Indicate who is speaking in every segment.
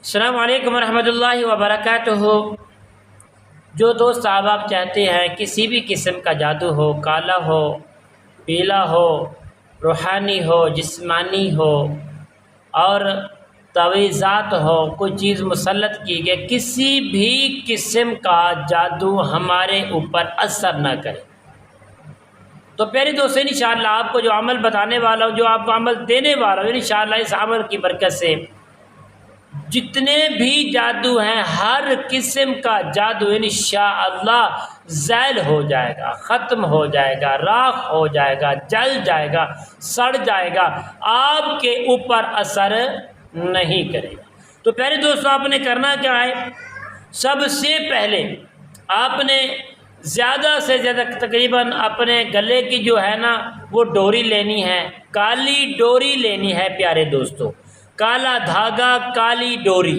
Speaker 1: السلام علیکم ورحمۃ اللہ وبرکاتہ۔ جو دوست آپ چاہتے ہیں کسی بھی قسم کا جادو ہو، کالا ہو، پیلا ہو، روحانی ہو، جسمانی ہو اور تعویذات ہو، کوئی چیز مسلط کی گئی، کسی بھی قسم کا جادو ہمارے اوپر اثر نہ کرے، تو پیارے دوستو انشاءاللہ آپ کو جو عمل بتانے والا ہوں، جو آپ کو عمل دینے والا ہوں، انشاءاللہ اس عمل کی برکت سے جتنے بھی جادو ہیں، ہر قسم کا جادو انشاءاللہ زائل ہو جائے گا، ختم ہو جائے گا، راکھ ہو جائے گا، جل جائے گا، سڑ جائے گا، آپ کے اوپر اثر نہیں کرے گا۔ تو پیارے دوستو آپ نے کرنا کیا ہے؟ سب سے پہلے آپ نے زیادہ سے زیادہ تقریباً اپنے گلے کی جو ہے نا وہ ڈوری لینی ہے، کالی ڈوری لینی ہے پیارے دوستو، کالا دھاگا، کالی ڈوری،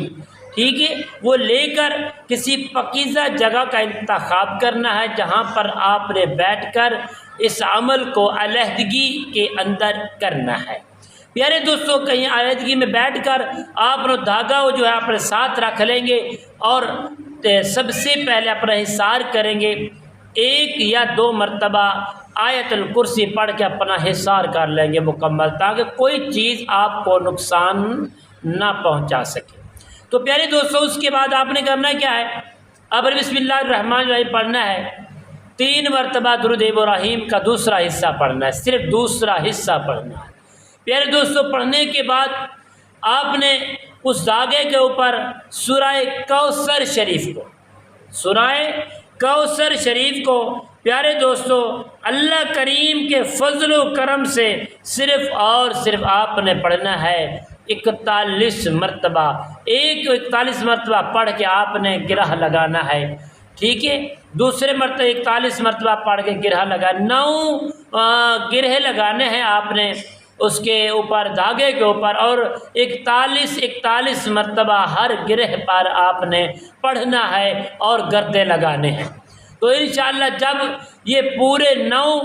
Speaker 1: ٹھیک ہے، وہ لے کر کسی پاکیزہ جگہ کا انتخاب کرنا ہے جہاں پر آپ نے بیٹھ کر اس عمل کو علیحدگی کے اندر کرنا ہے۔ پیارے دوستو کہیں علیحدگی میں بیٹھ کر آپ نے دھاگا جو ہے اپنے ساتھ رکھ لیں گے اور سب سے پہلے اپنا حصار کریں گے، 1 یا 2 مرتبہ آیت الکرسی پڑھ کے اپنا حصار کر لیں گے مکمل، تاکہ کوئی چیز آپ کو نقصان نہ پہنچا سکے۔ تو پیارے دوستو اس کے بعد آپ نے کرنا کیا ہے؟ اب بسم اللہ الرحمن الرحیم پڑھنا ہے، 3 مرتبہ درود ابراہیم کا دوسرا حصہ پڑھنا ہے، صرف دوسرا حصہ پڑھنا ہے۔ پیارے دوستو پڑھنے کے بعد آپ نے اس دھاگے کے اوپر سورہ کوثر شریف کو، سورہ کوثر شریف کو پیارے دوستو اللہ کریم کے فضل و کرم سے صرف اور صرف آپ نے پڑھنا ہے 41 مرتبہ، 41 مرتبہ پڑھ کے آپ نے گرہ لگانا ہے، ٹھیک ہے، دوسرے مرتبہ 41 مرتبہ پڑھ کے گرہ لگا، 9 گرہ لگانے ہیں آپ نے اس کے اوپر، دھاگے کے اوپر، اور 41 مرتبہ ہر گرہ پر آپ نے پڑھنا ہے اور گردے لگانے ہیں۔ تو انشاءاللہ جب یہ پورے 9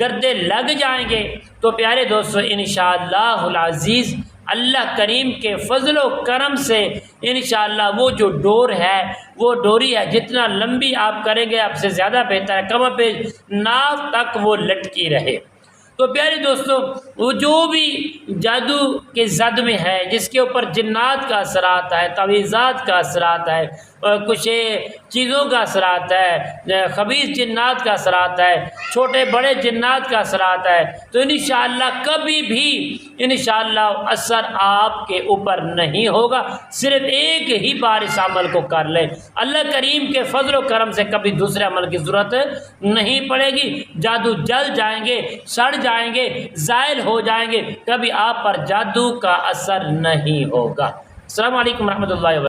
Speaker 1: گردے لگ جائیں گے تو پیارے دوستو انشاءاللہ العزیز اللہ کریم کے فضل و کرم سے انشاءاللہ وہ جو ڈور ہے، وہ ڈوری ہے، جتنا لمبی آپ کریں گے آپ سے زیادہ بہتر ہے، کم پیش ناک تک وہ لٹکی رہے۔ تو پیارے دوستو وہ جو بھی جادو کے زد میں ہے، جس کے اوپر جنات کا اثرات ہے، تعویذات کا اثرات ہے، کچھ چیزوں کا اثرات ہے، خبیث جنات کا اثرات ہے، چھوٹے بڑے جنات کا اثرات ہے، تو انشاءاللہ کبھی بھی انشاءاللہ اثر آپ کے اوپر نہیں ہوگا۔ صرف ایک ہی بار اس عمل کو کر لیں، اللہ کریم کے فضل و کرم سے کبھی دوسرے عمل کی ضرورت نہیں پڑے گی، جادو جل جائیں گے، سڑ جائیں گے، زائل ہو جائیں گے، کبھی آپ پر جادو کا اثر نہیں ہوگا۔ السلام علیکم ورحمۃ اللہ وبرکاتہ۔